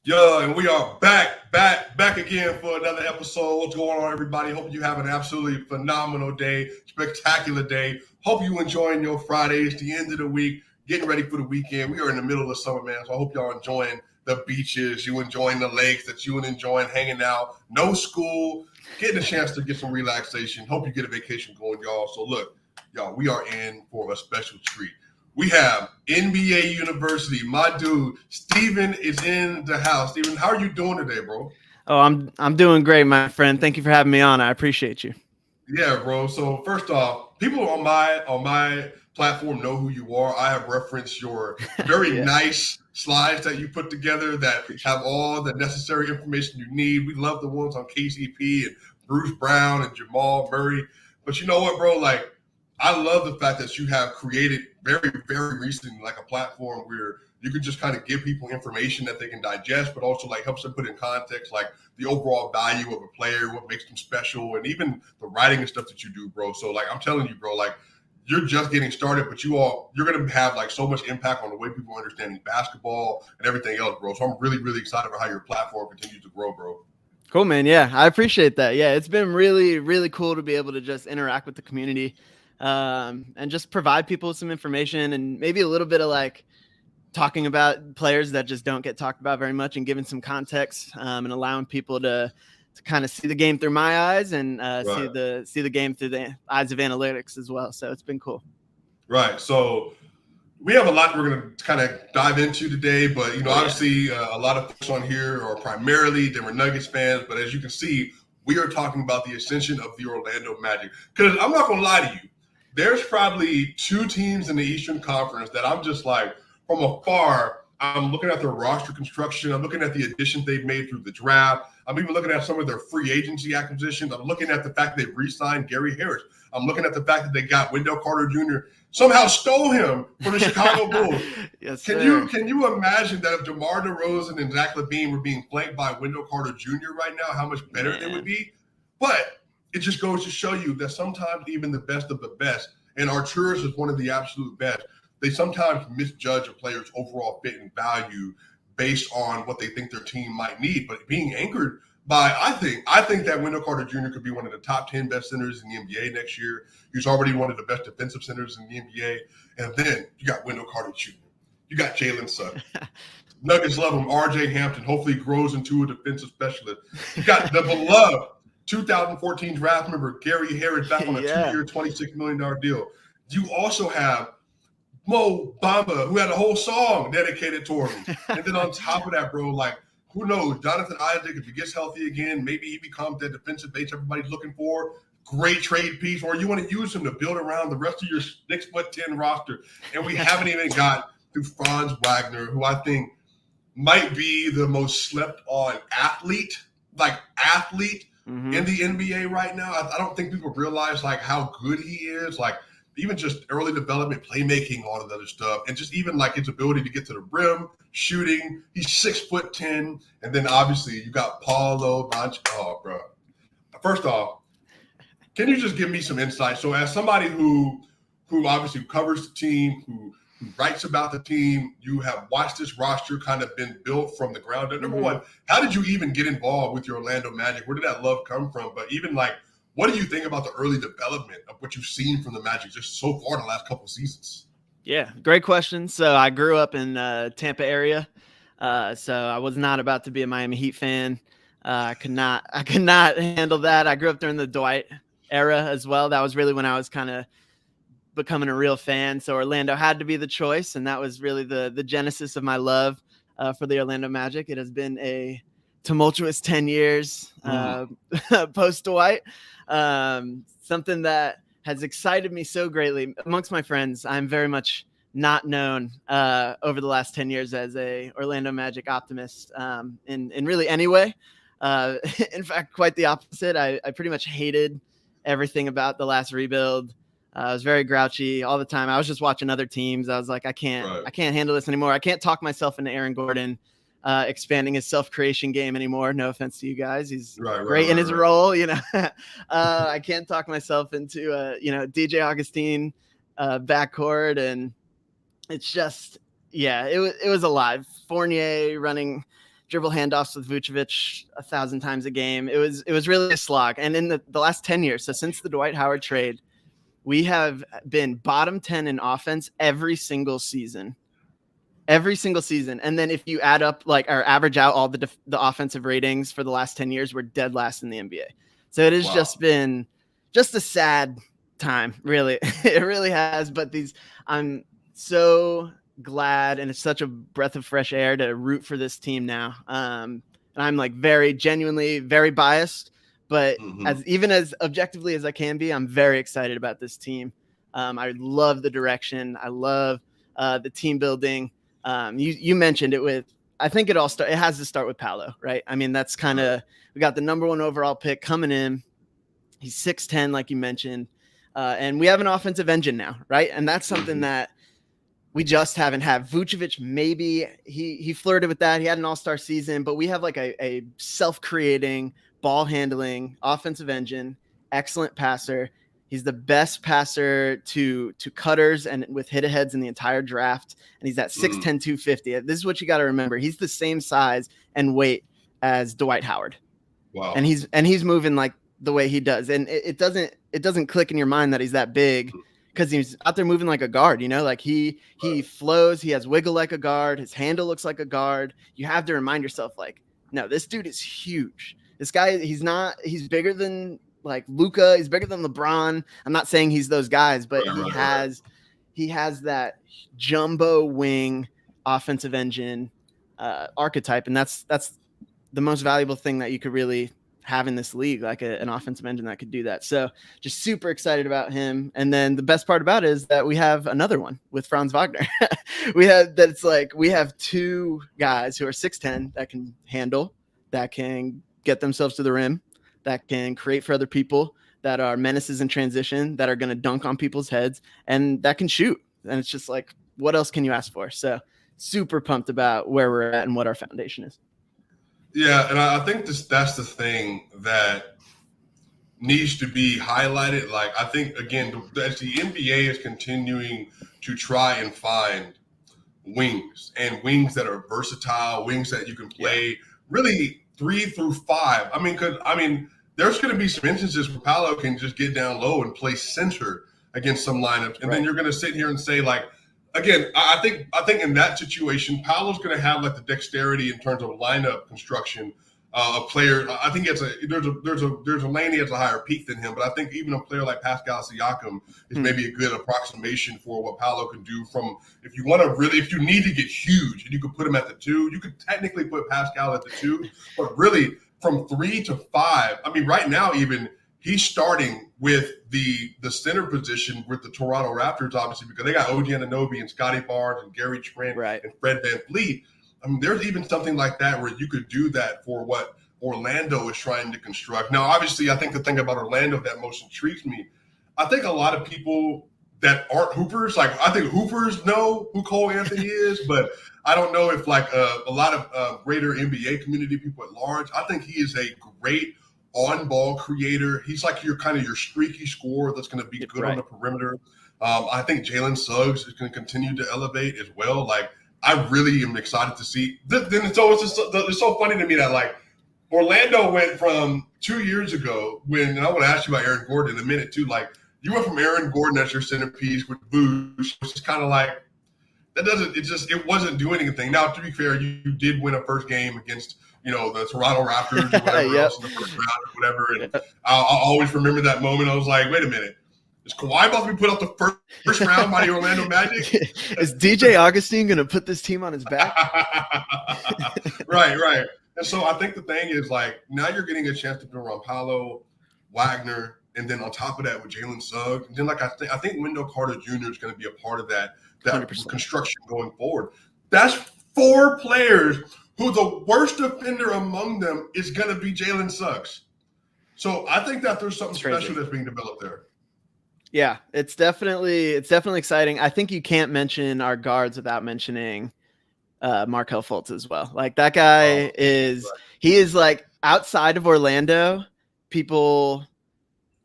Yo, and we are back again for another episode. What's going on, everybody? Hope you have an absolutely phenomenal day, spectacular day. Hope you enjoying your Fridays, the end of the week, getting ready for the weekend. We are in the middle of summer, man, so I hope y'all enjoying the beaches, you enjoying the lakes, that you enjoying hanging out. No school, getting a chance to get some relaxation. Hope you get a vacation going, y'all. So look, y'all, we are in for a special treat. We have NBA University. My dude, Steven is in the house. Steven, how are you doing today, bro? Oh, I'm doing great, my friend. Thank you for having me on. I appreciate you. Yeah, bro. So first off, people on my platform know who you are. I have referenced your very nice slides that you put together that have all the necessary information you need. We love the ones on KCP and Bruce Brown and Jamal Murray. But you know what, bro? Like, I love the fact that you have created very, very recently like a platform where you can just kind of give people information that they can digest, but also like helps them put in context, like the overall value of a player, what makes them special, and even the writing and stuff that you do, bro. So like, I'm telling you, bro, like you're just getting started, but you're going to have like so much impact on the way people are understanding basketball and everything else, bro. So I'm really, really excited about how your platform continues to grow, bro. Cool, man. Yeah, I appreciate that. Yeah, it's been really, really cool to be able to just interact with the community and just provide people with some information and maybe a little bit of like talking about players that just don't get talked about very much and giving some context and allowing people to kind of see the game through my eyes and see the game through the eyes of analytics as well. So it's been cool. Right. So we have a lot we're going to kind of dive into today, but obviously a lot of folks on here are primarily Denver Nuggets fans, but as you can see, we are talking about the ascension of the Orlando Magic. Because I'm not going to lie to you, there's probably two teams in the Eastern Conference that I'm just like, from afar, I'm looking at their roster construction. I'm looking at the additions they've made through the draft. I'm even looking at some of their free agency acquisitions. I'm looking at the fact they've re-signed Gary Harris. I'm looking at the fact that they got Wendell Carter Jr. somehow stole him from the Chicago Bulls. Yes, can you imagine that if DeMar DeRozan and Zach LaVine were being flanked by Wendell Carter Jr. right now, how much better they would be? But it just goes to show you that sometimes even the best of the best, and Arturas is one of the absolute best, they sometimes misjudge a player's overall fit and value based on what they think their team might need. But being anchored by, I think that Wendell Carter Jr. could be one of the top 10 best centers in the NBA next year. He's already one of the best defensive centers in the NBA. And then you got Wendell Carter Jr. You got Jalen Suggs. Nuggets love him. RJ Hampton hopefully grows into a defensive specialist. You got the beloved 2014 draft member Gary Harris back on a 2-year, $26 million deal. You also have Mo Bamba, who had a whole song dedicated to him. And then on top of that, bro, like, who knows? Jonathan Isaac, if he gets healthy again, maybe he becomes that defensive base everybody's looking for. Great trade piece. Or you want to use him to build around the rest of your 6'10" roster. And we haven't even got to Franz Wagner, who I think might be the most slept on athlete in the NBA right now. I don't think people realize like how good he is. Like, even just early development, playmaking, all of the other stuff, and just even like his ability to get to the rim, shooting. He's 6'10", and then obviously you got Paulo. Oh, bro. First off, can you just give me some insight? So, as somebody who obviously covers the team, who writes about the team, you have watched this roster kind of been built from the ground up. Number one, how did you even get involved with your Orlando Magic? Where did that love come from? But even like, what do you think about the early development of what you've seen from the Magic just so far in the last couple of seasons? Yeah, great question. So I grew up in Tampa area, so I was not about to be a Miami Heat fan. I could not handle that. I grew up during the Dwight era as well. That was really when I was kind of becoming a real fan. So Orlando had to be the choice, and that was really the genesis of my love for the Orlando Magic. It has been a tumultuous 10 years post Dwight. Something that has excited me so greatly amongst my friends. I'm very much not known over the last 10 years as a Orlando Magic optimist in really any way. In fact, quite the opposite. I pretty much hated everything about the last rebuild. I was very grouchy all the time. I was just watching other teams. I was like, I can't handle this anymore. I can't talk myself into Aaron Gordon expanding his self-creation game anymore. No offense to you guys. He's great in his role. I can't talk myself into, DJ Augustine backcourt. And it's just, it was alive. Fournier running dribble handoffs with Vucevic 1,000 times a game. It was really a slog. And in the last 10 years, so since the Dwight Howard trade, we have been bottom 10 in offense every single season. And then if you add up or average out all the offensive ratings for the last 10 years, we're dead last in the NBA. So it has just been just a sad time, really. It really has. But I'm so glad, and it's such a breath of fresh air to root for this team now. And I'm very genuinely very biased, but as objectively as I can be, I'm very excited about this team. I love the direction. I love the team building. You mentioned it I think it has to start with Paolo, right? I mean, that's we got the number 1 overall pick coming in. He's 6'10", like you mentioned. And we have an offensive engine now, right? And that's something that we just haven't had. Vucevic, maybe he flirted with that. He had an all-star season, but we have a self-creating, ball-handling offensive engine, excellent passer. He's the best passer to cutters and with hit-aheads in the entire draft. And he's at 6'10", 250. This is what you got to remember. He's the same size and weight as Dwight Howard. Wow. And he's moving the way he does. And it doesn't click in your mind that he's that big because he's out there moving like a guard, he flows, he has wiggle like a guard. His handle looks like a guard. You have to remind yourself no, this dude is huge. This guy, he's bigger than Luka, he's bigger than LeBron. I'm not saying he's those guys, but he has that jumbo wing offensive engine archetype. And that's the most valuable thing that you could really have in this league, an offensive engine that could do that. So just super excited about him. And then the best part about it is that we have another one with Franz Wagner. we have 2 guys who are 6'10" that can handle, that can get themselves to the rim, that can create for other people, that are menaces in transition, that are going to dunk on people's heads, and that can shoot. And it's just what else can you ask for? So super pumped about where we're at and what our foundation is. Yeah, and I think that's the thing that needs to be highlighted. I think, again, as the NBA is continuing to try and find wings that are versatile, wings that you can play really 3 through 5. There's going to be some instances where Paolo can just get down low and play center against some lineups. And then you're going to sit here and say, again, I think in that situation, Paolo's going to have the dexterity in terms of lineup construction. A player, I think there's a lane he has a higher peak than him, but I think even a player like Pascal Siakam is maybe a good approximation for what Paolo can do. If you need to get huge, and you could put him at the 2, you could technically put Pascal at the 2, but really from 3 to 5. Right now even he's starting with the center position with the Toronto Raptors, obviously, because they got OG Anunoby and Scotty Barnes and Gary Trent and Fred VanVleet. There's even something like that where you could do that for what Orlando is trying to construct. Now, obviously, I think the thing about Orlando that most intrigues me, I think a lot of people that aren't Hoopers, I think Hoopers know who Cole Anthony is, but I don't know if a lot of greater NBA community people at large. I think he is a great on-ball creator. He's your streaky scorer that's going to be good on the perimeter. I think Jalen Suggs is going to continue to elevate as well. I really am excited to see. Then it's so funny to me that Orlando went from 2 years ago and I want to ask you about Aaron Gordon in a minute too. You went from Aaron Gordon as your centerpiece with Boosh, which is kind of it wasn't doing anything. Now, to be fair, you did win a first game against the Toronto Raptors or whatever else in the first round or whatever. And I'll always remember that moment. I was like, wait a minute. Is Kawhi about to be put out the first round by the Orlando Magic? Is DJ Augustine going to put this team on his back? Right. And so I think the thing is now you're getting a chance to build around Paolo, Wagner, and then on top of that with Jalen Suggs. And then I think Wendell Carter Jr. is going to be a part of that 100%. Construction going forward. That's 4 players who the worst offender among them is going to be Jalen Suggs. So I think that there's something special that's being developed there. Yeah, it's definitely exciting. I think you can't mention our guards without mentioning Markelle Fultz as well. That guy he is outside of Orlando, people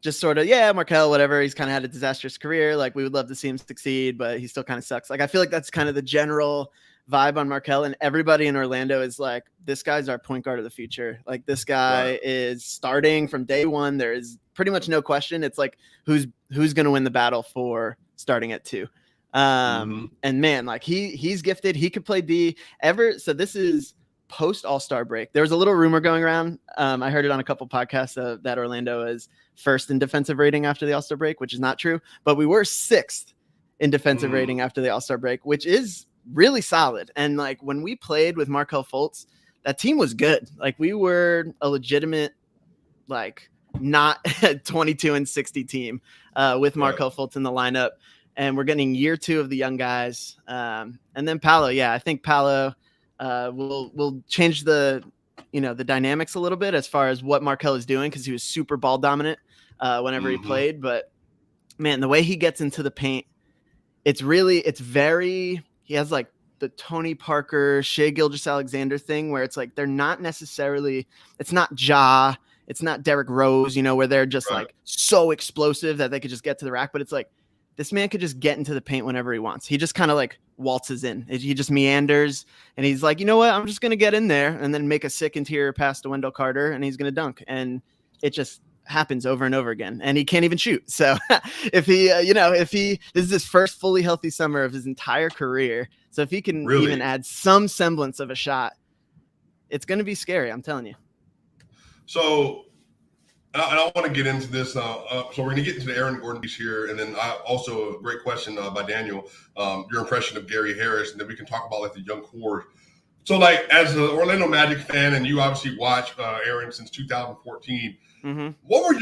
just sort of, Markelle, whatever. He's kind of had a disastrous career. We would love to see him succeed, but he still kind of sucks. I feel like that's kind of the general vibe on Markelle, and everybody in Orlando is like, this guy's our point guard of the future. Like, this guy is starting from day one. There is pretty much no question. It's like, who's going to win the battle for starting at 2? And man, like he's gifted. He could play D so this is post All-Star break. There was a little rumor going around. I heard it on a couple podcasts that Orlando is first in defensive rating after the All-Star break, which is not true, but we were 6th in defensive rating after the All-Star break, which is really solid. And like when we played with Markelle Fultz, that team was good. Like we were a legitimate, like not 22-60 team with Markelle Fultz in the lineup. And we're getting year 2 of the young guys. And then Paolo. Yeah, I think Paolo will change the dynamics a little bit as far as what Markelle is doing, because he was super ball dominant whenever he played. But man, the way he gets into the paint, it's very, he has like the Tony Parker, Shai Gilgeous-Alexander thing where it's like they're not necessarily, it's not Ja, it's not Derrick Rose, where they're just like so explosive that they could just get to the rack. But it's like this man could just get into the paint whenever he wants. He just kind of like waltzes in. He just meanders, and he's like, you know what? I'm just going to get in there and then make a sick interior pass to Wendell Carter, and he's going to dunk. And it just happens over and over again. And he can't even shoot. So if this is his first fully healthy summer of his entire career. So if he can even add some semblance of a shot, it's going to be scary. I'm telling you. So, and I want to get into this. So we're going to get into the Aaron Gordon piece here. And then also a great question by Daniel, your impression of Gary Harris. And then we can talk about like the young core. So like as an Orlando Magic fan, and you obviously watched Aaron since 2014, what were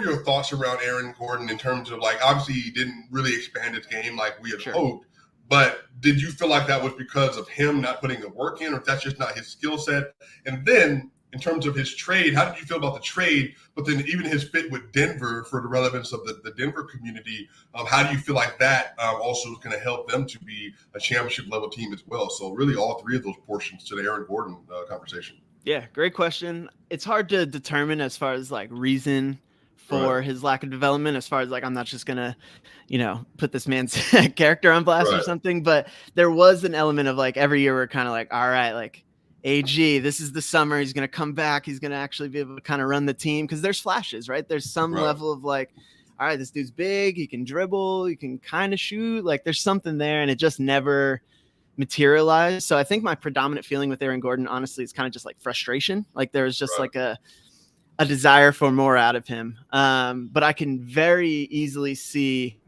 your thoughts around Aaron Gordon in terms of like, obviously he didn't really expand his game like we had hoped, but did you feel like that was because of him not putting the work in, or if that's just not his skill set? And then in terms of his trade, how did you feel about the trade, but then even his fit with Denver for the relevance of the Denver community? How do you feel like that also is going to help them to be a championship level team as well? So really all 3 of those portions to the Aaron Gordon conversation. Yeah, great question. It's hard to determine as far as like reason for his lack of development, as far as like, I'm not just going to, put this man's character on blast or something, but there was an element of like every year we're kind of like, all right, like, AG, this is the summer. He's going to come back. He's going to actually be able to kind of run the team, because there's flashes, right? There's some level of like, all right, this dude's big. He can dribble. He can kind of shoot. Like there's something there, and it just never materialized. So I think my predominant feeling with Aaron Gordon, honestly, is kind of just like frustration. Like there was just like a desire for more out of him. But I can very easily see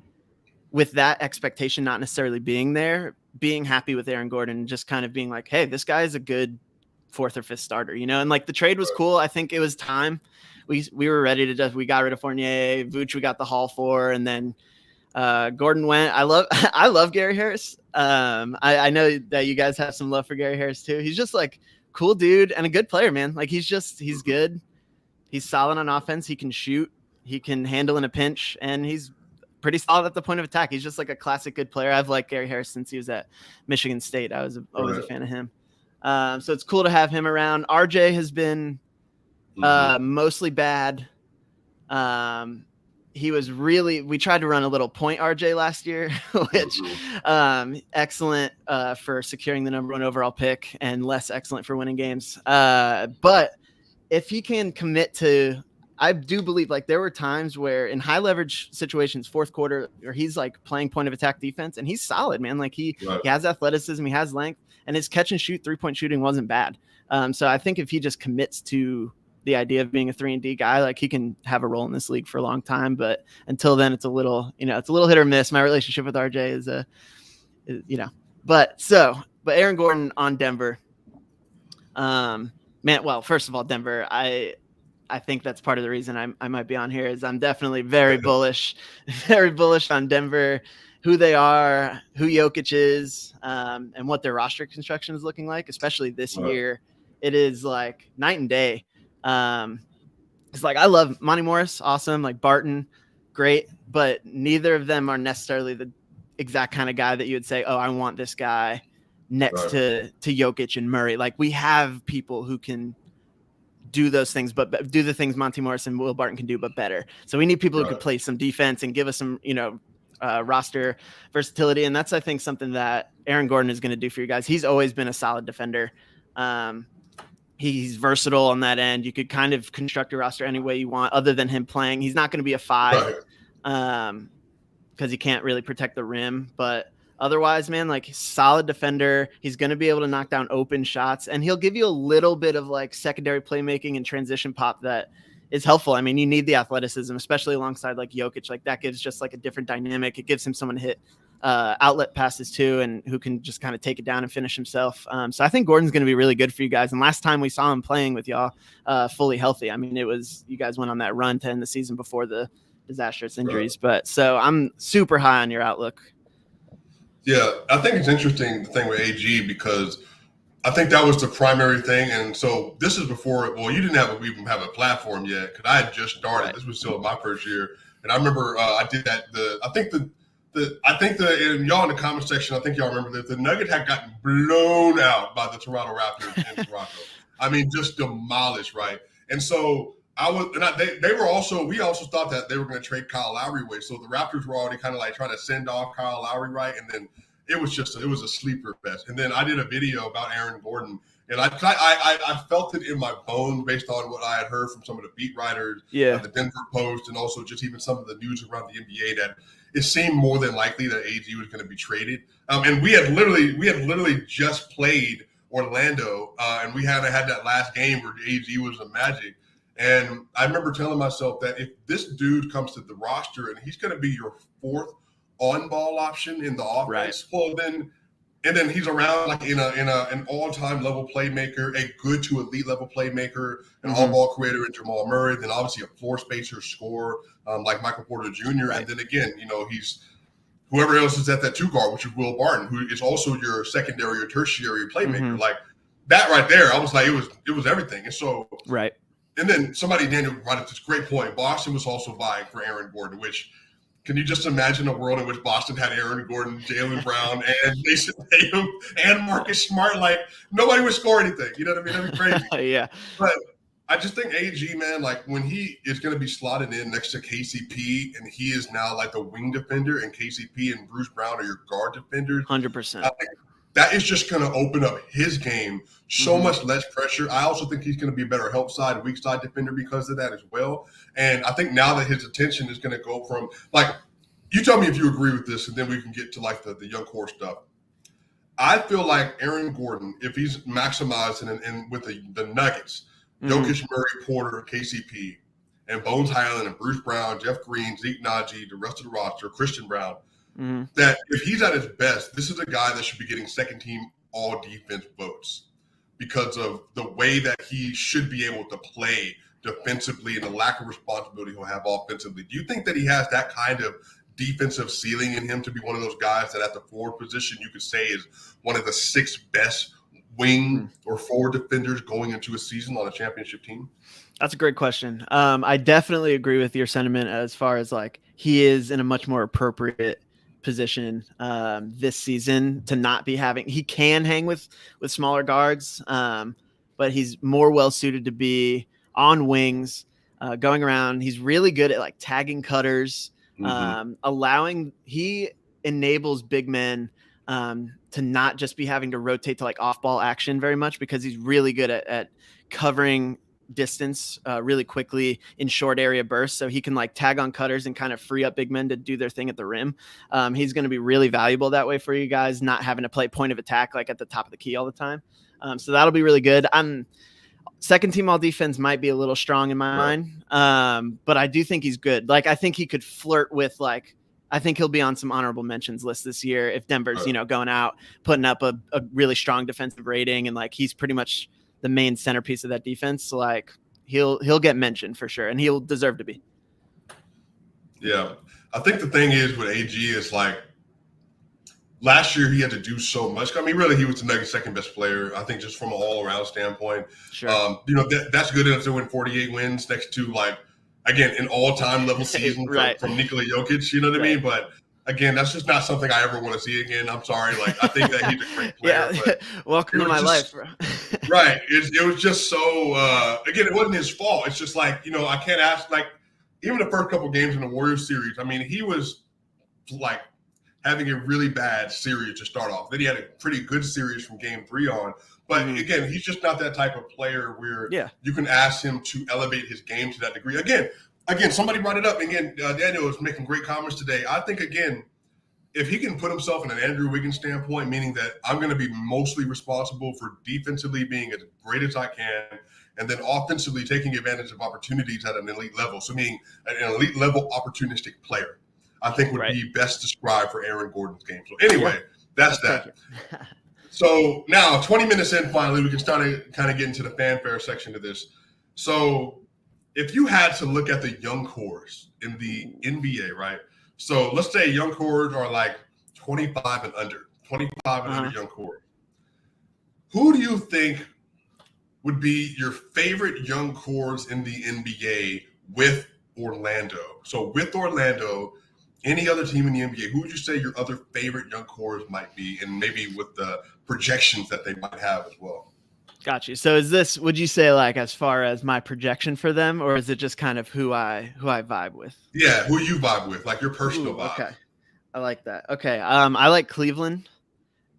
with that expectation not necessarily being there, being happy with Aaron Gordon and just kind of being like, hey, this guy is a good 4th or 5th starter, and like the trade was cool. I think it was time. We were ready to we got rid of Fournier, Vooch, we got the haul for, and then Gordon went. I love Gary Harris. I know that you guys have some love for Gary Harris too. He's just like cool dude and a good player, man. Like he's good. He's solid on offense. He can shoot. He can handle in a pinch, and he's pretty solid at the point of attack. He's just like a classic good player. I've liked Gary Harris since he was at Michigan State. I was always a fan of him. So it's cool to have him around. RJ has been mostly bad. We tried to run a little point RJ last year, which excellent for securing the number 1 overall pick and less excellent for winning games. But if he can commit to, I do believe like there were times where in high leverage situations, 4th quarter, where he's like playing point of attack defense, and he's solid, man. Like he has athleticism, he has length, and his catch and shoot 3-point shooting wasn't bad. So I think if he just commits to the idea of being a 3-and-D guy, like he can have a role in this league for a long time. But until then, it's a little hit or miss. My relationship with RJ is but Aaron Gordon on Denver, man. Well, first of all, Denver, I think that's part of the reason I might be on here is I'm definitely very bullish on Denver, who they are, who Jokic is, and what their roster construction is looking like, especially this year. It is like night and day. It's like I love Monty Morris, awesome, like Barton, great, but neither of them are necessarily the exact kind of guy that you would say, oh, I want this guy next to Jokic and Murray. Like we have people who can do those things, but do the things Monty Morris and Will Barton can do, but better. So we need people who can play some defense and give us some, roster versatility. And that's, I think, something that Aaron Gordon is going to do for you guys. He's always been a solid defender. He's versatile on that end. You could kind of construct your roster any way you want other than him playing. He's not going to be a 5 because he can't really protect the rim. But otherwise, man, like solid defender. He's going to be able to knock down open shots, and he'll give you a little bit of like secondary playmaking and transition pop that is helpful. I mean, you need the athleticism, especially alongside like Jokic. Like that gives just like a different dynamic. It gives him someone to hit outlet passes too, and who can just kind of take it down and finish himself. So I think Gordon's going to be really good for you guys. And last time we saw him playing with y'all fully healthy, I mean, you guys went on that run to end the season before the disastrous injuries. But so I'm super high on your outlook. Yeah, I think it's interesting the thing with AG because I think that was the primary thing. And so this is before, well, you didn't even have a platform yet because I had just started. Right. This was still my first year. And I remember I did that. And y'all in the comment section, I think y'all remember that the Nuggets had gotten blown out by the Toronto Raptors in Toronto. I mean, just demolished, right? And so we also thought that they were going to trade Kyle Lowry away. So the Raptors were already kind of like trying to send off Kyle Lowry, right? And then it was a sleeper fest. And then I did a video about Aaron Gordon, and I felt it in my bones based on what I had heard from some of the beat writers, the Denver Post, and also just even some of the news around the NBA that it seemed more than likely that AG was going to be traded. And we had literally just played Orlando, and we had that last game where AG was a Magic. And I remember telling myself that if this dude comes to the roster and he's going to be your fourth on-ball option in the offense, well then he's around like in an all-time level playmaker, a good to elite level playmaker, an all-ball creator in Jamal Murray, then obviously a floor spacer scorer like Michael Porter Jr. Right. And then again, he's whoever else is at that 2 guard, which is Will Barton, who is also your secondary or tertiary playmaker. Like that right there, I was like, it was everything. And so right. And then Daniel brought up this great point. Boston was also vying for Aaron Gordon, which can you just imagine a world in which Boston had Aaron Gordon, Jalen Brown, and Jason Tatum, and Marcus Smart? Like, nobody would score anything. You know what I mean? That'd be crazy. Yeah. But I just think AG, man, like when he is going to be slotted in next to KCP, and he is now like the wing defender, and KCP and Bruce Brown are your guard defenders. 100%. I think that is just going to open up his game so much less pressure. I also think he's going to be a better help side, weak side defender because of that as well. And I think now that his attention is going to go from like, you tell me if you agree with this, and then we can get to like the young core stuff. I feel like Aaron Gordon, if he's maximized and with the Nuggets, Jokic, Murray, Porter, KCP, and Bones Highland and Bruce Brown, Jeff Green, Zeke Naji, the rest of the roster, Christian Brown, that if he's at his best, this is a guy that should be getting second team all defense votes because of the way that he should be able to play defensively and the lack of responsibility he'll have offensively. Do you think that he has that kind of defensive ceiling in him to be one of those guys that at the forward position you could say is one of the 6 best wing or forward defenders going into a season on a championship team? That's a great question. I definitely agree with your sentiment as far as like he is in a much more appropriate position this season to not be having. He can hang with smaller guards, but he's more well suited to be on wings, going around. He's really good at like tagging cutters, he enables big men to not just be having to rotate to like off-ball action very much because he's really good at covering distance really quickly in short area bursts. So he can like tag on cutters and kind of free up big men to do their thing at the rim. He's going to be really valuable that way for you guys, not having to play point of attack like at the top of the key all the time. So that'll be really good. Second team all defense might be a little strong in my mind, but I do think he's good. Like I think he could flirt with like, I think he'll be on some honorable mentions list this year if Denver's, going out, putting up a really strong defensive rating. And like, he's pretty much the main centerpiece of that defense. So like he'll get mentioned for sure. And he'll deserve to be. Yeah. I think the thing is with AG is like last year he had to do so much. I mean, really he was the Nuggets' second best player. I think just from an all around standpoint, sure. That's good enough to win 48 wins next to like, again, an all-time level season from Nikola Jokic, you know what I mean? But again, that's just not something I ever want to see again. I'm sorry. Like, I think that he's a great player. Yeah. Welcome to my life, bro. Right. It was just so, again, it wasn't his fault. It's just like, I can't ask, like, even the first couple games in the Warriors series, I mean, he was like, having a really bad series to start off. Then he had a pretty good series from game 3 on. But again, he's just not that type of player where you can ask him to elevate his game to that degree. Again, somebody brought it up. Again, Daniel was making great comments today. I think, again, if he can put himself in an Andrew Wiggins standpoint, meaning that I'm going to be mostly responsible for defensively being as great as I can, and then offensively taking advantage of opportunities at an elite level. So meaning an elite level opportunistic player, I think would be best described for Aaron Gordon's game. So anyway, that's that. So now 20 minutes in, finally, we can start to kind of get into the fanfare section of this. So if you had to look at the young cores in the NBA, right? So let's say young cores are like 25 and under young cores. Who do you think would be your favorite young cores in the NBA with Orlando? So with Orlando, any other team in the NBA, who would you say your other favorite young cores might be, and maybe with the projections that they might have as well? Got you. So is this, would you say, like, as far as my projection for them, or is it just kind of who I vibe with? Yeah, who you vibe with, like your personal vibe. Okay. I like that. Okay. I like Cleveland.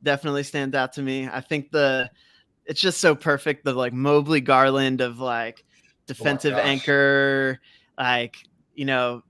Definitely stands out to me. I think it's just so perfect. The like Mobley Garland of like defensive anchor, like, you know,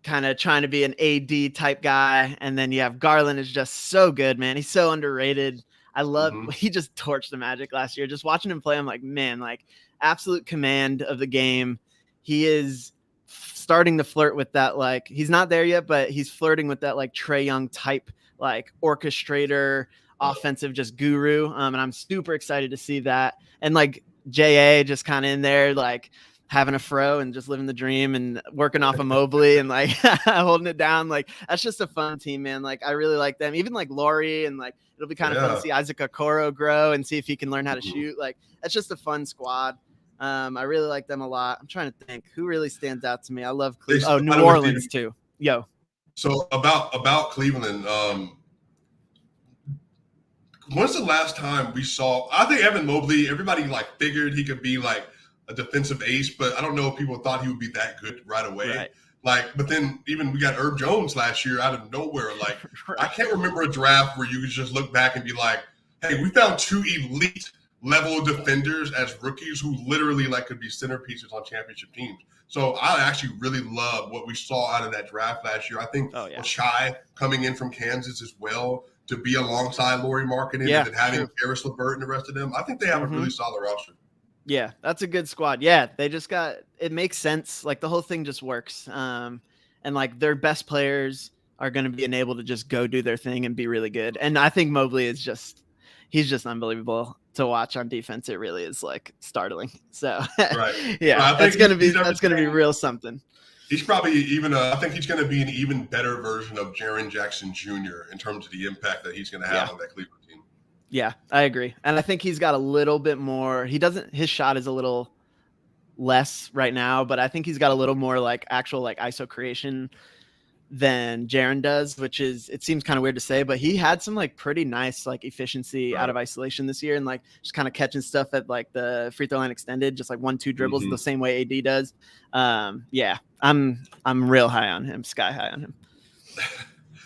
kind of trying to be an AD type guy. And then you have Garland is just so good, man. He's so underrated. I love, he just torched the Magic last year. Just watching him play, I'm like, man, like absolute command of the game. He is starting to flirt with that. Like, he's not there yet, but he's flirting with that like Trae Young type, like orchestrator, offensive, just guru. And I'm super excited to see that. And like JA just kind of in there, like having a fro and just living the dream and working off of Mobley and like holding it down. Like, that's just a fun team, man. Like, I really like them. Even like Laurie, and like, it'll be kind of fun to see Isaac Okoro grow and see if he can learn how to shoot. Like, that's just a fun squad. I really like them a lot. I'm trying to think who really stands out to me. I love Cleveland. Oh, New Orleans too. Yo. So about Cleveland, when's the last time we saw, I think Evan Mobley, everybody like figured he could be like a defensive ace, but I don't know if people thought he would be that good right away. Right. Like, but then even we got Herb Jones last year out of nowhere. Like, I can't remember a draft where you could just look back and be like, hey, we found 2 elite level defenders as rookies who literally like could be centerpieces on championship teams. So I actually really love what we saw out of that draft last year. I think Shai coming in from Kansas as well to be alongside Lauri Markkanen and then having Karis LeVert and the rest of them. I think they have a really solid roster. Yeah, that's a good squad. Yeah, they just got, it makes sense. Like the whole thing just works. And like their best players are going to be able to just go do their thing and be really good. And I think Mobley is he's just unbelievable to watch on defense. It really is like startling. So yeah, that's going to be real something. He's probably even I think he's going to be an even better version of Jaren Jackson Jr. in terms of the impact that he's going to have on that Cleveland team. Yeah, I agree. And I think he's got a little bit more, his shot is a little less right now, but I think he's got a little more like actual like ISO creation than Jaren does, which is, it seems kind of weird to say, but he had some like pretty nice like efficiency out of isolation this year and like just kind of catching stuff at like the free throw line extended, just like 1-2 dribbles the same way AD does. Yeah, I'm real high on him, sky high on him.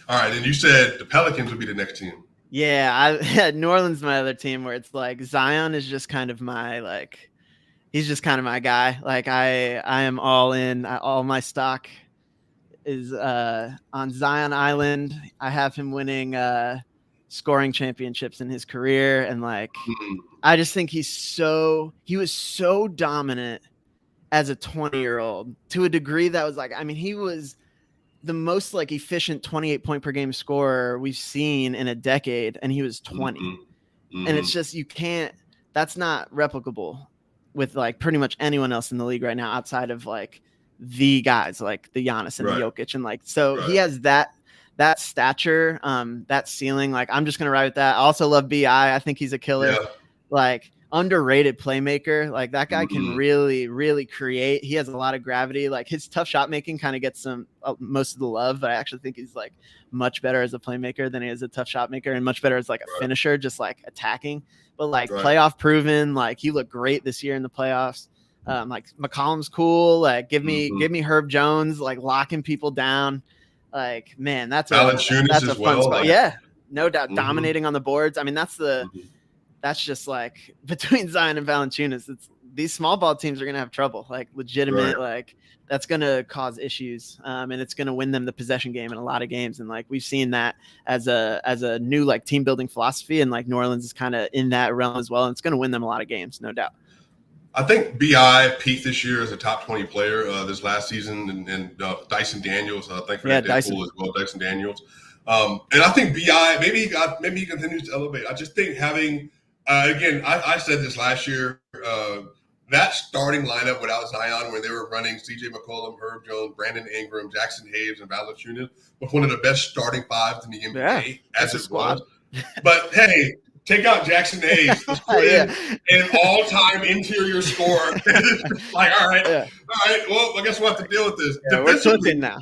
All right, and you said the Pelicans would be the next team. Yeah, New Orleans is my other team where it's like Zion is just kind of my like, he's just kind of my guy. Like I am all in. All my stock is on Zion Island. I have him winning scoring championships in his career, and like I just think he was so dominant as a 20-year-old to a degree that was like, I mean, he was the most like efficient 28 point per game scorer we've seen in a decade, and he was 20. And it's just, that's not replicable with like pretty much anyone else in the league right now outside of like the guys like the Giannis and the Jokic, and like so he has that stature, that ceiling. Like I'm just gonna ride with that. I also love BI. I think he's a killer. Like underrated playmaker. Like that guy can really create. He has a lot of gravity. Like his tough shot making kind of gets most of the love, but I actually think he's like much better as a playmaker than he is a tough shot maker, and much better as like a finisher, just like attacking. But like playoff proven, like he looked great this year in the playoffs. Like McCollum's cool. Like give me Herb Jones, like locking people down. Like, man, that's Valanciunas a as fun well. spot. Like, Yeah, no doubt, mhm, dominating on the boards. I mean, mhm. that's just like between Zion and Valanciunas. It's these small ball teams are gonna have trouble, like Right. legitimate, like that's gonna cause issues, and it's gonna win them the possession game in a lot of games. And like we've seen that as a new like team building philosophy, and like New Orleans is kind of in that realm as well, and it's gonna win them a lot of games, no doubt. I think BI peaked this year as a top 20 player this last season, and Dyson Daniels, thank you for that Deadpool as well, Dyson Daniels. And I think BI maybe he continues to elevate. I just think having again, I said this last year, that starting lineup without Zion, when they were running CJ McCollum, Herb Jones, Brandon Ingram, Jackson Hayes, and Valanciunas, was one of the best starting fives in the NBA as it was. But hey, take out Jackson Hayes. Let's put in an all-time interior scorer. Like, all right. Well, I guess we'll have to deal with this. Yeah, we're cooking now.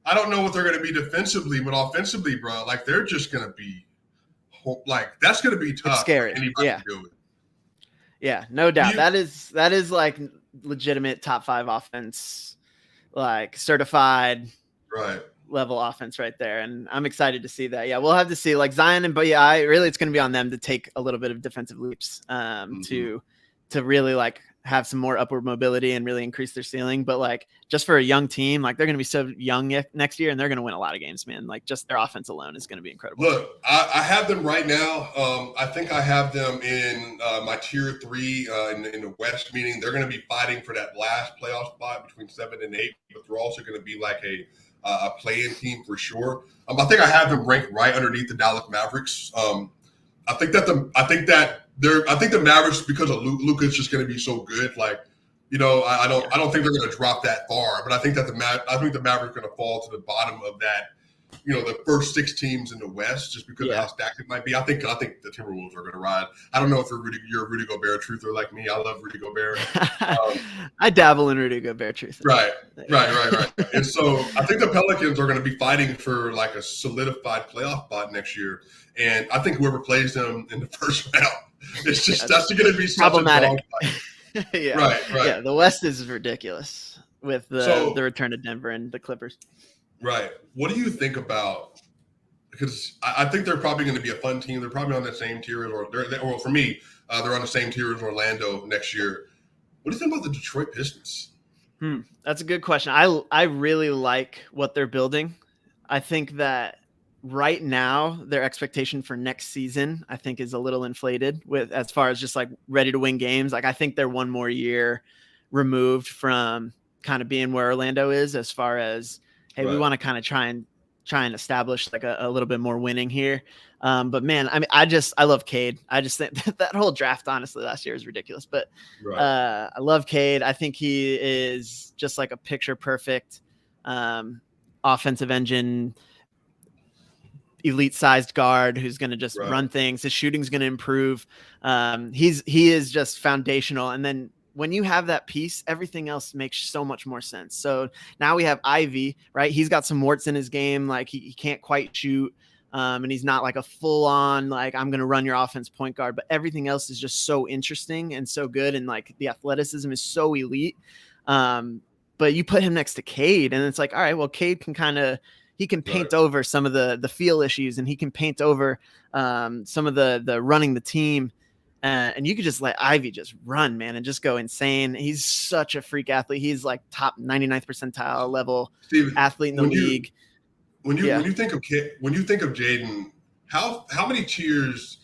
I don't know what they're going to be defensively, but offensively, bro, like they're just going to be like that's going to be tough. It's scary. For anybody to deal with. Yeah, no doubt. That is like legitimate top 5 offense, like certified level offense right there. And I'm excited to see that. Yeah, we'll have to see. Like Zion and BI, really it's going to be on them to take a little bit of defensive leaps to really like have some more upward mobility and really increase their ceiling. But like just for a young team, like they're going to be so young next year, and they're going to win a lot of games, man. Like just their offense alone is going to be incredible. Look, I have them right now. I think I have them in my tier 3 in the West, meaning they're going to be fighting for that last playoff spot between 7 and 8, but they're also going to be like a play-in team for sure. I think I have them ranked right underneath the Dallas Mavericks. I think the Mavericks, because of Luka, is just going to be so good. Like, you know, I don't think they're going to drop that far, but I think that the Mavericks are going to fall to the bottom of that. You know, the first 6 teams in the West, just because of how stacked it might be. I think the Timberwolves are going to ride. I don't know if you're a Rudy Gobert truther like me. I love Rudy Gobert. I dabble in Rudy Gobert truth. Right. And so I think the Pelicans are going to be fighting for like a solidified playoff spot next year. And I think whoever plays them in the first round, it's just that's going to be problematic. Yeah. Right. Yeah, the West is ridiculous with the return to Denver and the Clippers. Right. What do you think about? Because I think they're probably going to be a fun team. They're probably on the same tier, or for me, they're on the same tier as Orlando next year. What do you think about the Detroit Pistons? That's a good question. I really like what they're building. I think that right now their expectation for next season, I think, is a little inflated with as far as just like ready to win games. Like I think they're one more year removed from kind of being where Orlando is as far as, hey, we want to kind of try and establish like a little bit more winning here. But man, I mean, I love Cade. I just think that whole draft, honestly, last year was ridiculous, but I love Cade. I think he is just like a picture perfect offensive engine, elite sized guard who's going to just run things. His shooting's going to improve. He is just foundational. And then when you have that piece, everything else makes so much more sense. So now we have Ivy, right? He's got some warts in his game. Like he can't quite shoot. And he's not like a full on, like, I'm going to run your offense point guard, but everything else is just so interesting and so good. And like the athleticism is so elite. But you put him next to Cade and it's like, all right, well, Cade can he can paint over some of the feel issues, and he can paint over some of the running the team. And you could just let Ivy just run, man, and just go insane. He's such a freak athlete. He's like top 99th percentile level athlete in the league. When you think of Jaden, how many tiers,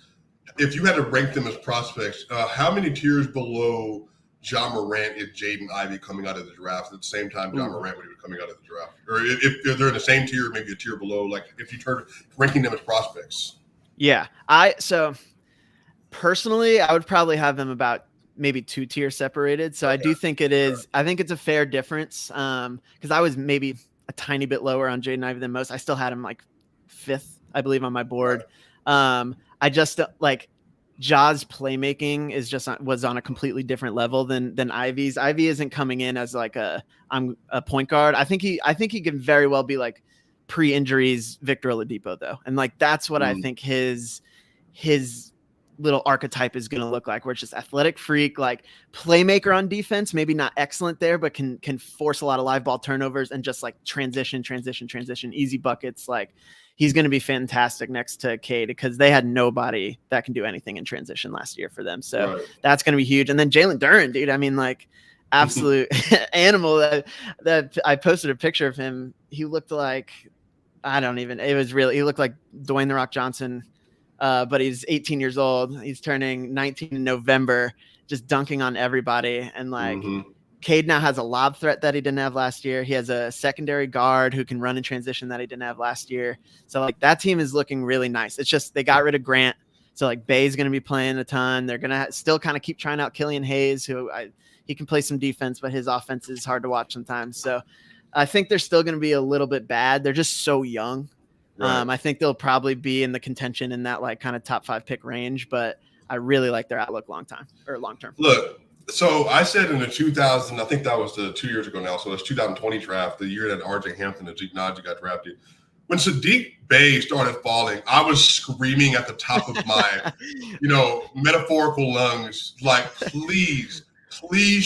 if you had to rank them as prospects, how many tiers below John Morant is Jaden Ivey coming out of the draft at the same time John Morant would be coming out of the draft? Or if they're in the same tier, maybe a tier below, like if you turn ranking them as prospects. Yeah. So personally, I would probably have them about maybe 2 tiers separated. So I do think it is, I think it's a fair difference. Because I was maybe a tiny bit lower on Jaden Ivey than most. I still had him like 5th, I believe, on my board. I just like Ja's playmaking was on a completely different level than Ivy's. Ivy isn't coming in as like I'm a point guard. I think he can very well be like pre-injuries Victor Oladipo though. And like, that's what I think his little archetype is going to look like, where it's just athletic freak, like playmaker on defense, maybe not excellent there, but can force a lot of live ball turnovers and just like transition, easy buckets. Like he's going to be fantastic next to Cade, because they had nobody that can do anything in transition last year for them. So that's going to be huge. And then Jalen Duran, dude, I mean, like absolute animal. That I posted a picture of him. He looked like, he looked like Dwayne The Rock Johnson. But he's 18 years old. He's turning 19 in November, just dunking on everybody. And like Cade now has a lob threat that he didn't have last year. He has a secondary guard who can run in transition that he didn't have last year. So like that team is looking really nice. It's just they got rid of Grant. So like Bay's going to be playing a ton. They're going to still kind of keep trying out Killian Hayes, who he can play some defense, but his offense is hard to watch sometimes. So I think they're still going to be a little bit bad. They're just so young. I think they'll probably be in the contention in that like kind of top 5 pick range, but I really like their outlook long term. Look, so I said in the 2000, I think that was 2 years ago now. So it's 2020 draft, the year that RJ Hampton and Zeke Naji got drafted. When Sadiq Bey started falling, I was screaming at the top of my, metaphorical lungs, like, please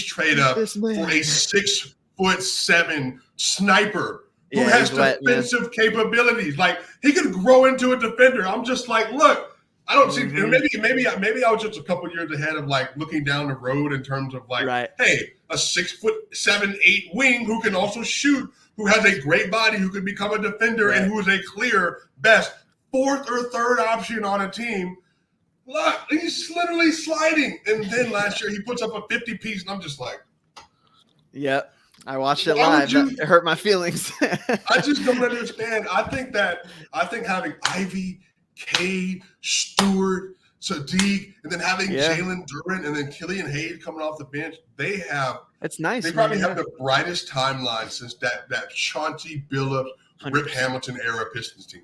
trade up for a 6'7" sniper who has defensive capabilities. Like, he could grow into a defender. I'm just like, look, I don't see. Maybe I was just a couple years ahead of like looking down the road in terms of like, hey, a 6'7", 8 wing who can also shoot, who has a great body, who can become a defender, and who is a clear best 4th or 3rd option on a team. Look, he's literally sliding. And then last year he puts up a 50-piece, and I'm just like, yep. I watched it live. It hurt my feelings. I just don't understand. I think having Ivy, Cade, Stewart, Sadiq, and then having Jalen Duran and then Killian Hayes coming off the bench, it's nice. They probably have the brightest timeline since that Chauncey Billups, 100%. Rip Hamilton era Pistons team.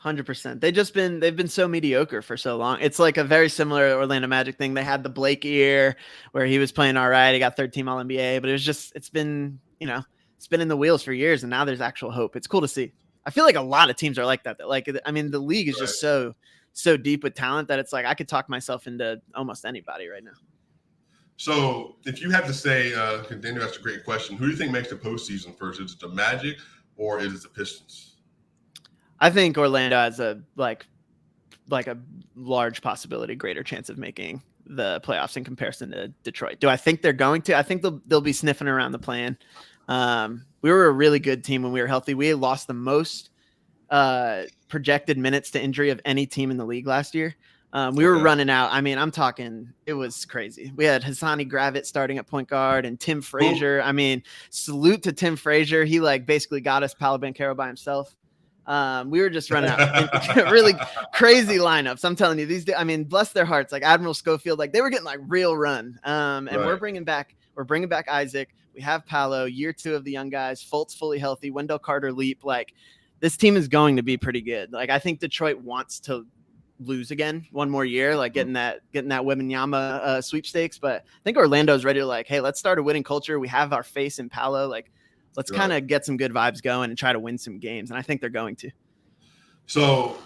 100%. They've been so mediocre for so long. It's like a very similar Orlando Magic thing. They had the Blake year where he was playing all right. He got 3rd team All NBA, but it's been spinning the wheels for years, and now there's actual hope. It's cool to see. I feel like a lot of teams are like that. Like, I mean, the league is just so deep with talent that it's like I could talk myself into almost anybody right now. So if you had to say, Daniel asked a great question, who do you think makes the postseason first? Is it the Magic or is it the Pistons? I think Orlando has a like a large possibility, greater chance of making the playoffs in comparison to Detroit. Do I think they're going to? I think they'll be sniffing around the play-in. We were a really good team when we were healthy. We lost the most projected minutes to injury of any team in the league last year. We were running out. I mean, I'm talking, it was crazy. We had Hassani Gravett starting at point guard and Tim Frazier. I mean, salute to Tim Frazier. He like basically got us Paolo Banchero by himself. We were just running out really crazy lineups. I'm telling you, bless their hearts. Like Admiral Schofield, like they were getting like real run. And we're bringing back Isaac. We have Paolo, year 2 of the young guys, Fultz fully healthy, Wendell Carter Leap. Like this team is going to be pretty good. Like I think Detroit wants to lose again one more year, like getting that Wembanyama sweepstakes. But I think Orlando's ready to like, hey, let's start a winning culture. We have our face in Paolo. Like, let's kind of get some good vibes going and try to win some games. And I think they're going to. So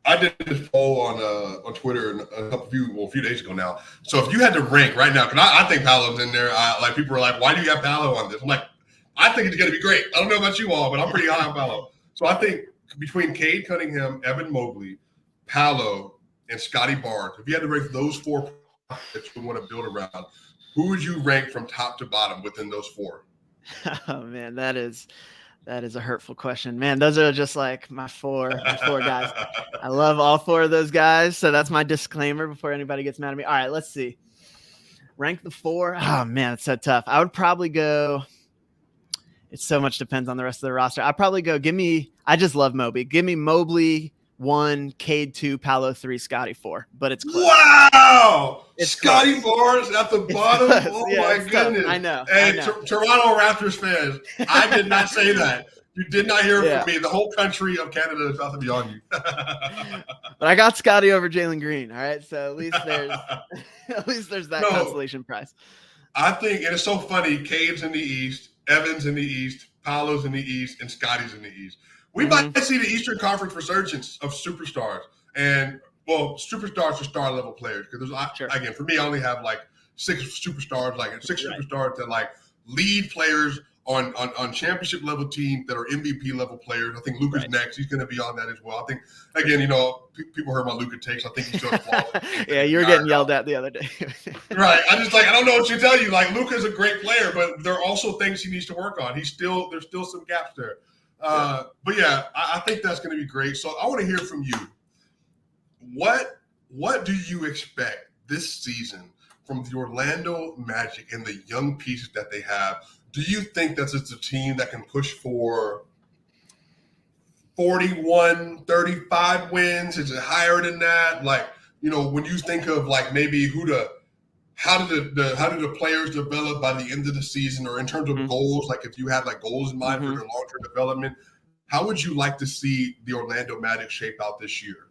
I did this poll on Twitter a few days ago now. So if you had to rank right now, because I think Paolo's in there. Like people are like, why do you have Paolo on this? I'm like, I think it's going to be great. I don't know about you all, but I'm pretty high on Paolo. So I think between Cade Cunningham, Evan Mobley, Paolo, and Scotty Barnes, if you had to rank those 4 that you want to build around, who would you rank from top to bottom within those 4? Oh man, that is a hurtful question, man. Those are just like my four guys. I love all 4 of those guys. So that's my disclaimer before anybody gets mad at me. All right, let's see. Rank the 4. Oh man, it's so tough. I would probably go. It so much depends on the rest of the roster. I'd probably go. I just love Mobley. Give me Mobley 1, Cade 2, Paolo 3, Scotty 4. But it's close. Wow! It's Scotty Barnes at the bottom. Oh my goodness! Tough. I know. And Toronto Raptors fans, I did not say that. You did not hear it from me. The whole country of Canada is about to be on you. But I got Scotty over Jalen Green. All right, so at least there's that consolation prize. I think it is so funny. Cade's in the East, Evans in the East, Paolo's in the East, and Scotty's in the East. We might see the Eastern Conference resurgence of superstars. And well, superstars are star level players because Sure. again, for me, I only have like six superstars, Right. superstars that like lead players on championship level teams that are MVP level players. I think Luka's Right. next. He's going to be on that as well. I think, again, you know, people heard my Luka takes. I think he's still flawless. Yeah, you were getting yelled at the other day. Right. I don't know what to tell you. Like, Luka's a great player, but there are also things he needs to work on. There's still some gaps there. But yeah, I think that's going to be great. So I want to hear from you. What do you expect this season from the Orlando Magic and the young pieces that they have? Do you think that it's a team that can push for 41, 35 wins? Is it higher than that? Like, you know, when you think of like maybe how did the players develop by the end of the season, or in terms of goals, like if you had like goals in mind for their long-term development, how would you like to see the Orlando Magic shape out this year?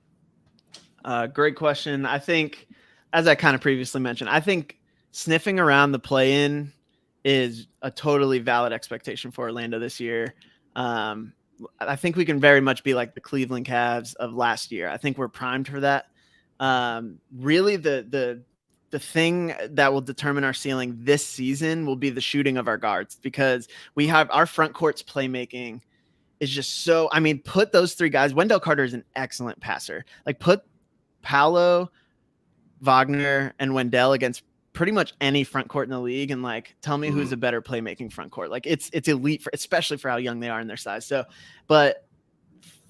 Great question. I think, as I kind of previously mentioned, I think sniffing around the play-in is a totally valid expectation for Orlando this year. I think we can very much be like the Cleveland Cavs of last year. I think we're primed for that. Really, the thing that will determine our ceiling this season will be the shooting of our guards, because we have our front court's playmaking is just so. I mean, put those three guys. Wendell Carter is an excellent passer. Like, put Paolo, Wagner, and Wendell against pretty much any front court in the league, and like, tell me who's a better playmaking front court. Like, it's elite, especially for how young they are in their size. So, but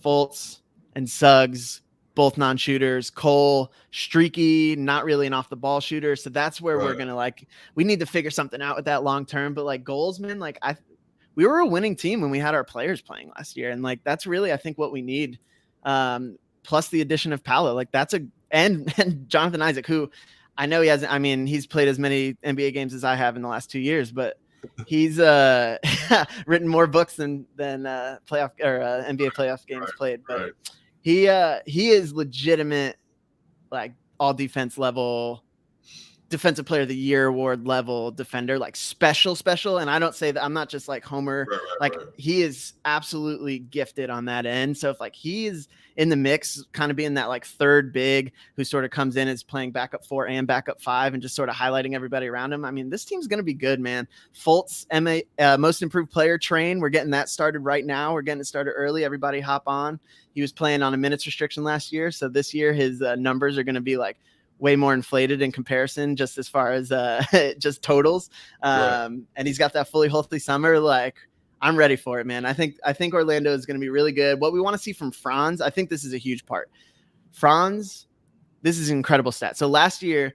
Fultz and Suggs, both non-shooters. Cole, streaky, not really an off-the-ball shooter. So that's where we're gonna we need to figure something out with that long term. But like, Goldsman, we were a winning team when we had our players playing last year, and like, that's really, I think, what we need. Plus the addition of Paolo, like that's and Jonathan Isaac, who I know he hasn't. I mean, he's played as many NBA games as I have in the last 2 years, but he's written more books than playoff or NBA playoff games played. But he is legitimate, like all defense level, defensive player of the year award level defender, like special. And I don't say that, I'm not just like Homer, he is absolutely gifted on that end. So if like he is in the mix, kind of being that like third big who sort of comes in as playing backup 4 and backup 5 and just sort of highlighting everybody around him, I mean, this team's going to be good, man. Fultz, most improved player train. We're getting that started right now. We're getting it started early. Everybody hop on. He was playing on a minutes restriction last year. So this year his numbers are going to be like way more inflated in comparison, just as far as just totals. And he's got that fully healthy summer. Like, I'm ready for it, man. I think Orlando is going to be really good. What we want to see from Franz, I think this is a huge part. Franz, this is an incredible stat. So last year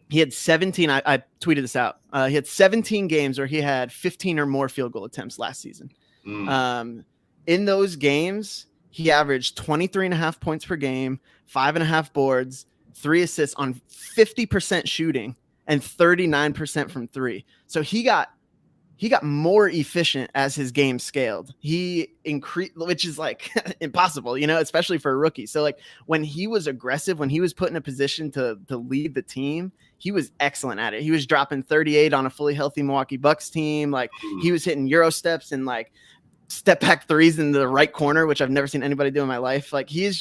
he had 17. I tweeted this out. He had 17 games where he had 15 or more field goal attempts last season. In those games, he averaged 23.5 points per game, 5.5 boards, 3 assists on 50% shooting and 39% from 3. So he got more efficient as his game scaled. He increased, which is like impossible, you know, especially for a rookie. So like, when he was aggressive, when he was put in a position to lead the team, he was excellent at it. He was dropping 38 on a fully healthy Milwaukee Bucks team. Like, he was hitting Euro steps and like step back threes in the right corner, which I've never seen anybody do in my life. Like, he's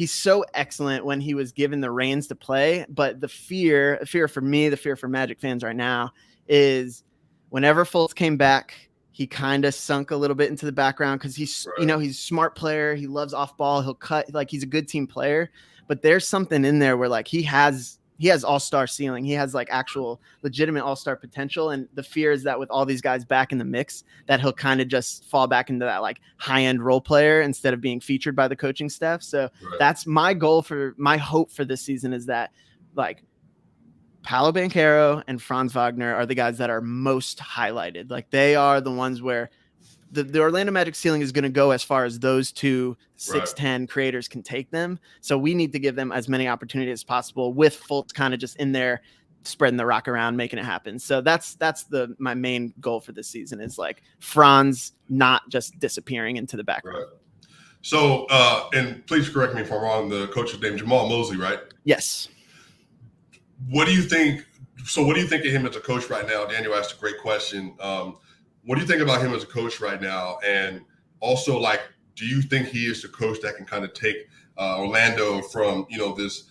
so excellent when he was given the reins to play. But the fear for me, the fear for Magic fans right now is whenever Fultz came back, he kind of sunk a little bit into the background because he's, you know, he's a smart player. He loves off ball. He'll cut, like, he's a good team player, but there's something in there where like he has all-star ceiling. He has like actual legitimate all-star potential. And the fear is that with all these guys back in the mix, that he'll kind of just fall back into that like high-end role player instead of being featured by the coaching staff. So that's my hope for this season, is that like Paolo Banchero and Franz Wagner are the guys that are most highlighted. Like, they are the ones where the Orlando Magic ceiling is going to go as far as those two 6'10" creators can take them. So we need to give them as many opportunities as possible, with Fultz kind of just in there spreading the rock around, making it happen. So that's my main goal for this season, is like Franz not just disappearing into the background. So, and please correct me if I'm wrong, the coach is named Jamal Mosley, right? Yes. What do you think? So what do you think of him as a coach right now? Daniel asked a great question. What do you think about him as a coach right now? And also, like, do you think he is the coach that can kind of take Orlando from, this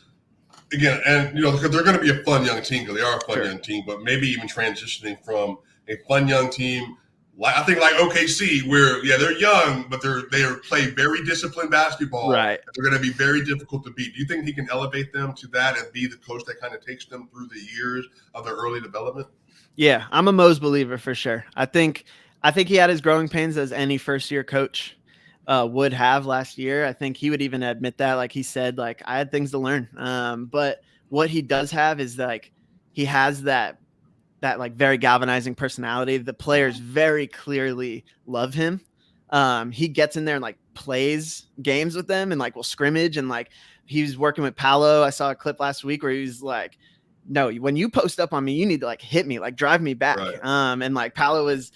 again, and because they're going to be a fun young team, because they are a fun young team, but maybe even transitioning from a fun young team, I think like OKC, where they're young, but they play very disciplined basketball. Right. They're going to be very difficult to beat. Do you think he can elevate them to that and be the coach that kind of takes them through the years of their early development? Yeah, I'm a Mose believer for sure. I think he had his growing pains as any first-year coach would have last year. I think he would even admit that. Like he said, like, I had things to learn. But what he does have is like he has that like very galvanizing personality. The players very clearly love him. He gets in there and like plays games with them and like will scrimmage, and like he was working with Paolo. I saw a clip last week where he was like, no, when you post up on me, you need to like hit me, like drive me back. Right. And like Paolo was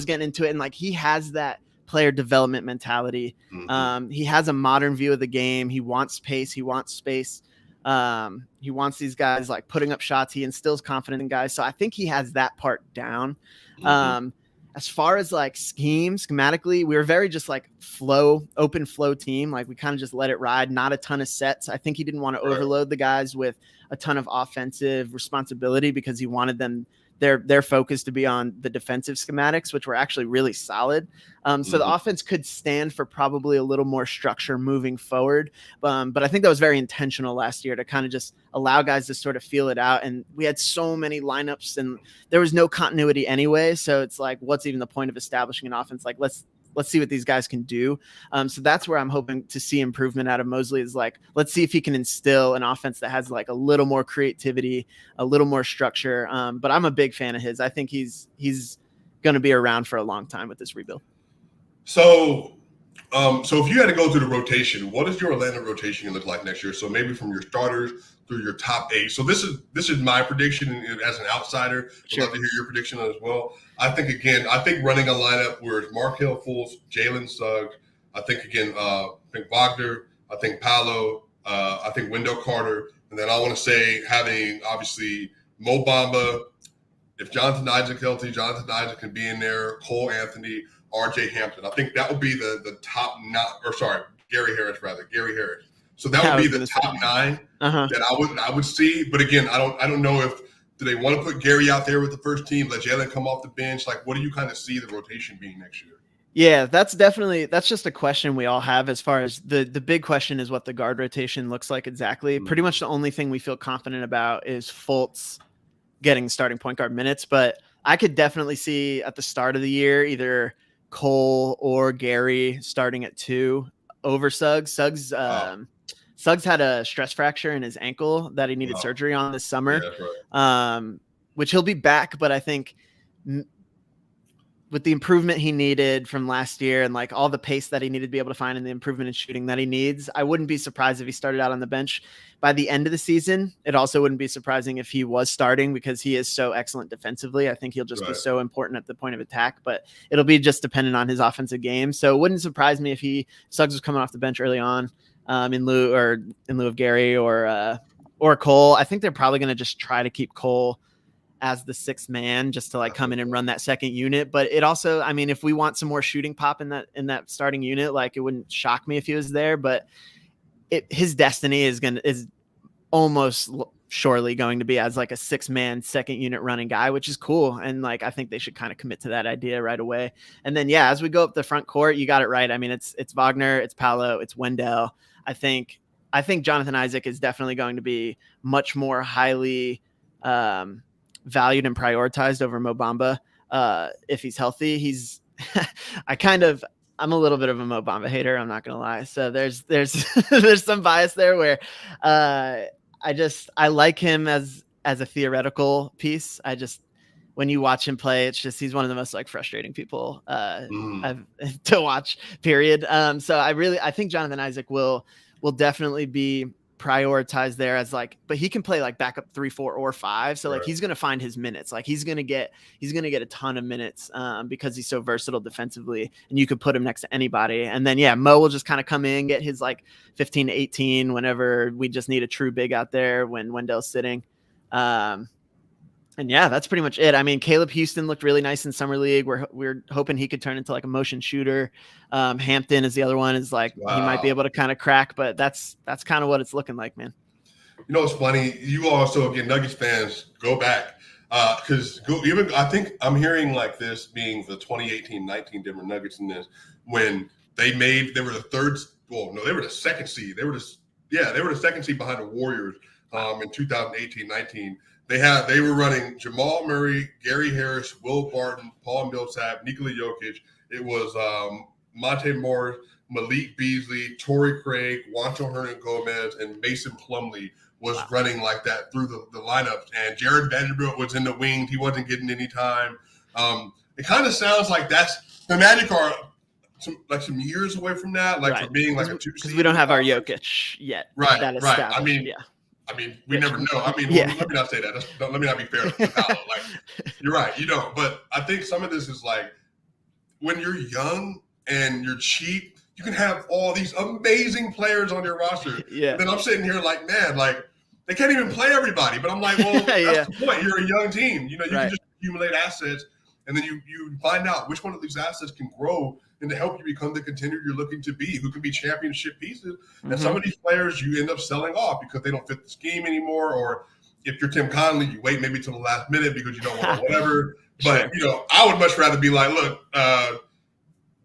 getting into it, and like he has that player development mentality. Mm-hmm. He has a modern view of the game. He wants pace. He wants space. He wants these guys like putting up shots. He instills confidence in guys. So I think he has that part down. Mm-hmm. As far as like schematically, we were very just like open flow team. Like we kind of just let it ride, not a ton of sets. I think he didn't want to overload the guys with a ton of offensive responsibility, because he wanted them, their focus to be on the defensive schematics, which were actually really solid. So the offense could stand for probably a little more structure moving forward. But I think that was very intentional last year to kind of just allow guys to sort of feel it out. And we had so many lineups and there was no continuity anyway. So it's like, what's even the point of establishing an offense? Like, let's see what these guys can do. So that's where I'm hoping to see improvement out of Mosley, is like, let's see if he can instill an offense that has like a little more creativity, a little more structure. But I'm a big fan of his. I think he's going to be around for a long time with this rebuild. So if you had to go through the rotation, what does your Orlando rotation look like next year? So maybe from your starters through your top 8. So this is my prediction as an outsider. I'd love to hear your prediction as well. I think running a lineup where it's Markelle Fultz, Jalen Suggs, I think Wagner, I think Paolo, I think Wendell Carter, and then I want to say having obviously Mo Bamba. If Jonathan Isaac healthy, Jonathan Isaac can be in there. Cole Anthony, RJ Hampton. I think that would be the top 9, or sorry, Gary Harris. So that would be the top 9 that I would see. But again, I don't know if do they want to put Gary out there with the first team, let Jalen come off the bench? Like, what do you kind of see the rotation being next year? Yeah, that's just a question we all have. As far as the big question is what the guard rotation looks like exactly. Mm-hmm. Pretty much the only thing we feel confident about is Fultz getting starting point guard minutes. But I could definitely see at the start of the year either Cole or Gary starting at 2 over Suggs. Suggs had a stress fracture in his ankle that he needed surgery on this summer, which he'll be back. But I think with the improvement he needed from last year and like all the pace that he needed to be able to find and the improvement in shooting that he needs, I wouldn't be surprised if he started out on the bench by the end of the season. It also wouldn't be surprising if he was starting, because he is so excellent defensively. I think he'll just be so important at the point of attack, but it'll be just dependent on his offensive game. So it wouldn't surprise me if Suggs was coming off the bench early on in lieu of Gary or Cole. I think they're probably going to just try to keep Cole as the 6th man just to like come in and run that second unit. But it also, I mean, if we want some more shooting pop in that starting unit, like it wouldn't shock me if he was there, but his destiny is almost surely going to be as like a 6-man second unit running guy, which is cool. And like, I think they should kind of commit to that idea right away. And then, as we go up the front court, you got it right. I mean, it's Wagner, it's Paolo, it's Wendell. I think Jonathan Isaac is definitely going to be much more highly, valued and prioritized over Mo Bamba if he's healthy. I'm a little bit of a Mo Bamba hater, I'm not gonna lie. So there's there's some bias there where I like him as a theoretical piece. When you watch him play, it's just he's one of the most like frustrating people to watch, period. So I think Jonathan Isaac will definitely be prioritized there as like, but he can play like backup 3, 4, or 5. So like he's gonna find his minutes. Like he's gonna get a ton of minutes because he's so versatile defensively, and you could put him next to anybody. And then Mo will just kind of come in, get his like 15 to 18 whenever we just need a true big out there when Wendell's sitting. And And yeah, that's pretty much it. I mean, Caleb Houston looked really nice in summer league. We're hoping he could turn into like a motion shooter. Hampton is the other one. Is like he might be able to kind of crack, but that's kind of what it's looking like, man. You know, it's funny. You also, again, Nuggets fans, go back because even I think I'm hearing like this being the 2018-19 Denver Nuggets in this when they were the third. Well, no, they were the second seed. They were the second seed behind the Warriors in 2018-19. They were running Jamal Murray, Gary Harris, Will Barton, Paul Millsap, Nikola Jokic. It was Monte Morris, Malik Beasley, Torrey Craig, Juancho Hernan-Gomez, and Mason Plumlee was running like that through the lineups. And Jared Vanderbilt was in the wings. He wasn't getting any time. It kind of sounds like that's the Magic are some years away from that, like from being like a 2 seed. Because we don't have our Jokic yet. Right. I mean, we never know. I mean, let me not say that. Let me not be fair to Paolo. Like, you're right. You don't. But I think some of this is like when you're young and you're cheap, you can have all these amazing players on your roster. Yeah. And then I'm sitting here like, man, like they can't even play everybody. But I'm like, well, that's the point. You're a young team. You know, you can just accumulate assets, and then you find out which one of these assets can grow and to help you become the contender you're looking to be, who can be championship pieces. And some of these players you end up selling off because they don't fit the scheme anymore. Or if you're Tim Conley, you wait maybe till the last minute because you don't want whatever. But, you know, I would much rather be like, look,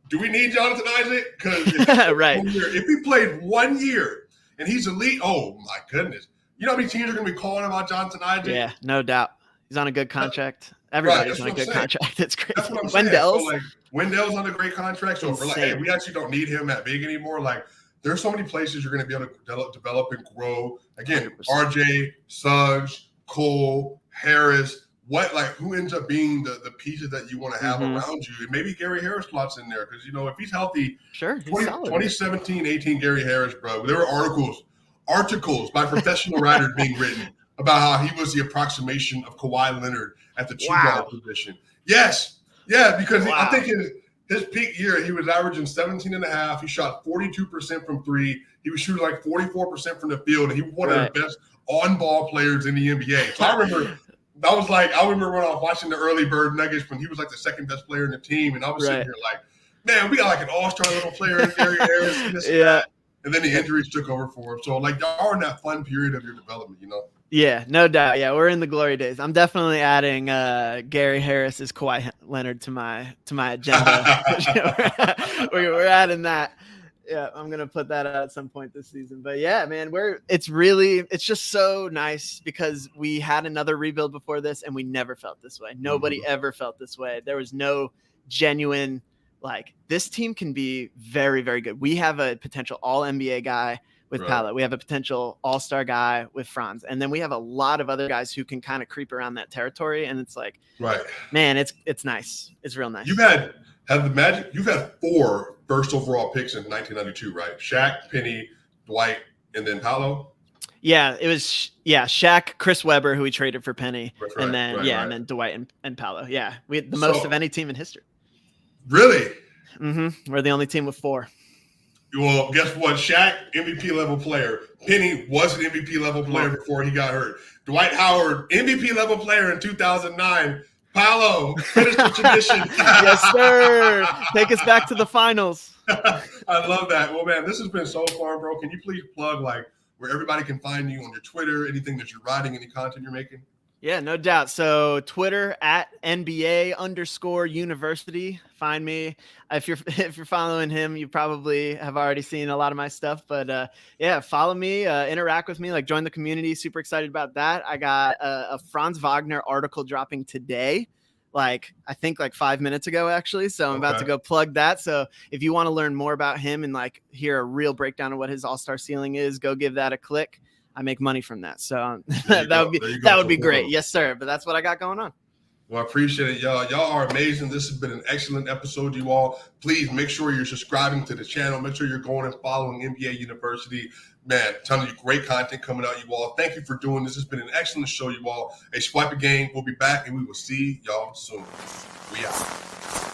do we need Jonathan Isaac? Because if he played 1 year and he's elite, oh, my goodness. You know how many teams are going to be calling about Jonathan Isaac? Yeah, no doubt. He's on a good contract. Everybody's on a good contract. It's crazy. That's what I'm saying. So, like, Wendell's on a great contract. So, for like, hey, we actually don't need him that big anymore. Like, there's so many places you're going to be able to develop and grow. Again, 100%. RJ, Suggs, Cole, Harris. Who ends up being the pieces that you want to have around you? And maybe Gary Harris slots in there because, you know, if he's healthy, sure, 2017-18 Gary Harris, bro. There were articles by professional writers being written about how he was the approximation of Kawhi Leonard at the two-guard position. Yes. Yeah, because I think his peak year, he was averaging 17 and a half. He shot 42% from three. He was shooting like 44% from the field. And he was one of the best on-ball players in the NBA. So I remember when I was watching the early Bird Nuggets when he was like the second best player in the team. And I was sitting here like, man, we got like an all-star little player in Gary Harris. And this and that. And then the injuries took over for him. So, like, y'all are in that fun period of your development, you know? Yeah, no doubt. Yeah, we're in the glory days. I'm definitely adding Gary Harris as Kawhi Leonard to my agenda. we're adding that. Yeah, I'm gonna put that out at some point this season. But yeah, man, it's just so nice because we had another rebuild before this and we never felt this way. Nobody ever felt this way. There was no genuine this team can be very, very good. We have a potential all-NBA guy with Paolo. We have a potential all-star guy with Franz. And then we have a lot of other guys who can kind of creep around that territory. And it's like, man, it's nice. It's real nice. You've had you've had 4 first overall picks in 1992, right? Shaq, Penny, Dwight, and then Paolo? Yeah, it was Shaq, Chris Webber, who we traded for Penny. And then Dwight and Paolo. Yeah, we had the most of any team in history. Really? We're the only team with 4. Well, guess what? Shaq, MVP level player. Penny was an MVP level player before he got hurt. Dwight Howard, MVP level player in 2009. Paolo, finished the tradition. Yes, sir. Take us back to the finals. I love that. Well, man, this has been so fun, bro. Can you please plug where everybody can find you on your Twitter, anything that you're writing, any content you're making? Yeah, no doubt. So Twitter at NBA_university. Find me. If you're following him, you probably have already seen a lot of my stuff. But follow me, interact with me, join the community. Super excited about that. I got a Franz Wagner article dropping today. I think 5 minutes ago, actually. So I'm about to go plug that. So if you want to learn more about him and hear a real breakdown of what his all-star ceiling is, go give that a click. I make money from that. So that would be great. Yes, sir. But that's what I got going on. Well, I appreciate it, y'all. Y'all are amazing. This has been an excellent episode, you all. Please make sure you're subscribing to the channel. Make sure you're going and following NBA University. Man, telling you great content coming out, you all. Thank you for doing this. It's been an excellent show, you all. A Swipe a Game. We'll be back, and we will see y'all soon. We out.